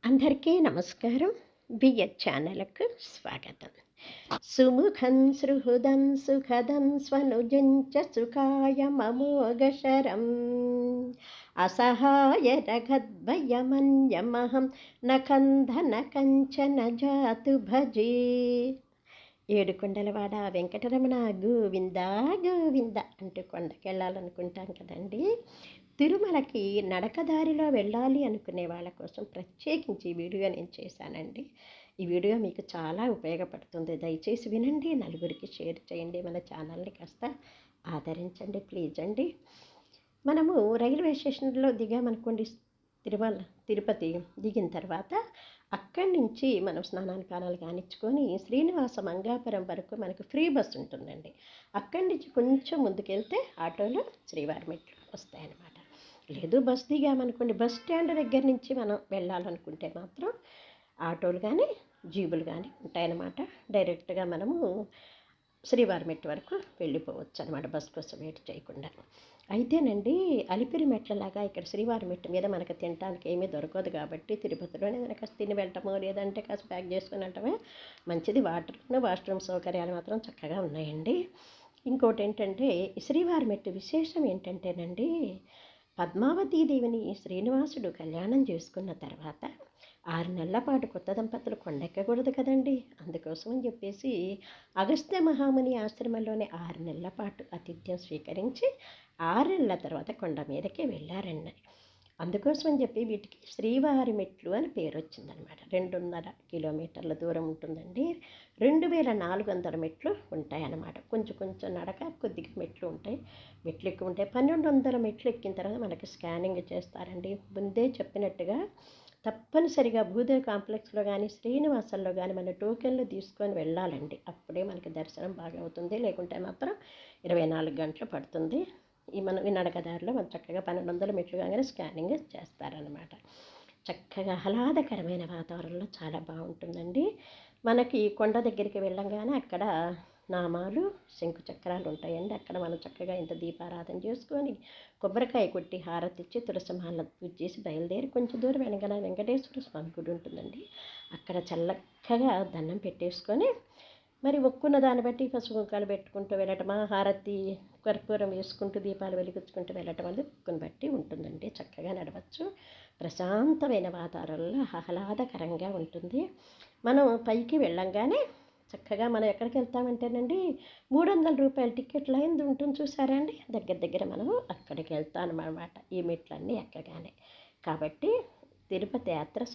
అందరికీ నమస్కారం. బిఎచ్ ఛానల్‌కు స్వాగతం. సుముఖం సుహృదం సుఖదం స్వనుజం చ సుఖాయమమోఘశరం అసహాయ రగద్భయమన్యమహం నకంధన కంచన జాతు భజే. ఏడుకొండలవాడ వెంకటరమణ గోవింద గోవింద అంటూ కొండకెళ్ళాలనుకుంటాం కదండి. తిరుమలకి నడకదారిలో వెళ్ళాలి అనుకునే వాళ్ళ కోసం ప్రత్యేకించి ఈ వీడియో నేను చేశానండి. ఈ వీడియో మీకు చాలా ఉపయోగపడుతుంది. దయచేసి వినండి, నలుగురికి షేర్ చేయండి, మన ఛానల్ని కాస్త ఆదరించండి ప్లీజ్ అండి. మనము రైల్వే స్టేషన్లో దిగామనుకోండి, తిరుపతి దిగిన తర్వాత అక్కడి నుంచి మనం స్నానాలు పానాలు కానిచ్చుకొని శ్రీనివాస మంగాపురం వరకు మనకు ఫ్రీ బస్ ఉంటుందండి. అక్కడి నుంచి కొంచెం ముందుకెళ్తే ఆటోలో శ్రీవారి మెట్లు వస్తాయన్నమాట. లేదు బస్ దిగామనుకోండి, బస్ స్టాండ్ దగ్గర నుంచి మనం వెళ్ళాలనుకుంటే మాత్రం ఆటోలు కానీ జీబులు కానీ ఉంటాయన్నమాట. డైరెక్ట్గా మనము శ్రీవారి మెట్టు వరకు వెళ్ళిపోవచ్చు అనమాట, బస్ కోసం వెయిట్ చేయకుండా. అయితేనండి, అలిపిరి మెట్లలాగా ఇక్కడ శ్రీవారి మెట్టు మీద మనకు తినడానికి ఏమీ దొరకదు కాబట్టి తిరుపతిలోనే ఏదైనా కాస్త తిని వెళ్ళటమో లేదంటే కాస్త ప్యాక్ చేసుకుని వెళ్ళటమే మంచిది. వాష్రూమ్ సౌకర్యాలు మాత్రం చక్కగా ఉన్నాయండి. ఇంకోటి ఏంటంటే, శ్రీవారి మెట్టు విశేషం ఏంటంటేనండి, పద్మావతీదేవిని శ్రీనివాసుడు కళ్యాణం చేసుకున్న తర్వాత 6 నెలల పాటు కొత్త దంపతులు కొండెక్కకూడదు కదండి. అందుకోసం అని చెప్పేసి అగస్త్య మహాముని ఆశ్రమంలోనే 6 నెలల పాటు ఆతిథ్యం స్వీకరించి 6 నెలల తర్వాత కొండ మీదకి వెళ్ళారండి. అందుకోసం అని చెప్పి వీటికి శ్రీవారి మెట్లు అని పేరు వచ్చిందనమాట. 2.5 కిలోమీటర్ల దూరం ఉంటుందండి. 2400 మెట్లు ఉంటాయన్నమాట. కొంచెం నడక, కొద్దిగా మెట్లు ఉంటాయి. మెట్లు ఎక్కువ ఉంటాయి. 1200 మెట్లు ఎక్కిన తర్వాత మనకి స్కానింగ్ చేస్తారండి. ముందే చెప్పినట్టుగా తప్పనిసరిగా భూదేవి కాంప్లెక్స్లో కానీ శ్రీనివాసంలో కానీ మన టోకెన్లు తీసుకొని వెళ్ళాలండి. అప్పుడే మనకి దర్శనం బాగా అవుతుంది. లేకుంటే మాత్రం 24 గంటలు పడుతుంది. ఈ నడకదారిలో మనం చక్కగా 1200 మెట్లు కాగానే స్కానింగ్ చేస్తారనమాట. చక్కగా ఆహ్లాదకరమైన వాతావరణంలో చాలా బాగుంటుందండి. మనకి కొండ దగ్గరికి వెళ్ళంగానే అక్కడ నామాలు, శంకు చక్రాలు ఉంటాయండి. అక్కడ మనం చక్కగా ఇంత దీపారాధన చేసుకొని కొబ్బరికాయ కొట్టి హారతిచ్చి తులసిమాల పూజ చేసి బయలుదేరి కొంచెం దూరం వెనకన వెంకటేశ్వర స్వామి గుడి ఉంటుందండి. అక్కడ చల్లగా దండం పెట్టేసుకొని మరి ఒక్కున్న దాన్ని బట్టి పసుపు కుంకాలు పెట్టుకుంటూ వెళ్ళటమా, హారతి కర్పూరం వేసుకుంటూ దీపాలు వెలిగించుకుంటూ వెళ్ళటం అనేది ఒక్కుని బట్టి ఉంటుందండి. చక్కగా నడవచ్చు. ప్రశాంతమైన వాతావరణంలో ఆహ్లాదకరంగా ఉంటుంది. మనం పైకి వెళ్ళంగానే చక్కగా మనం ఎక్కడికి వెళ్తామంటేనండి, 300 రూపాయల టికెట్ లైన్ ఉంటుంది చూసారా అండి, దగ్గర మనము అక్కడికి వెళ్తామన్నమాట ఈ మెట్లన్నీ ఎక్కగానే. కాబట్టి తిరుపతి యాత్ర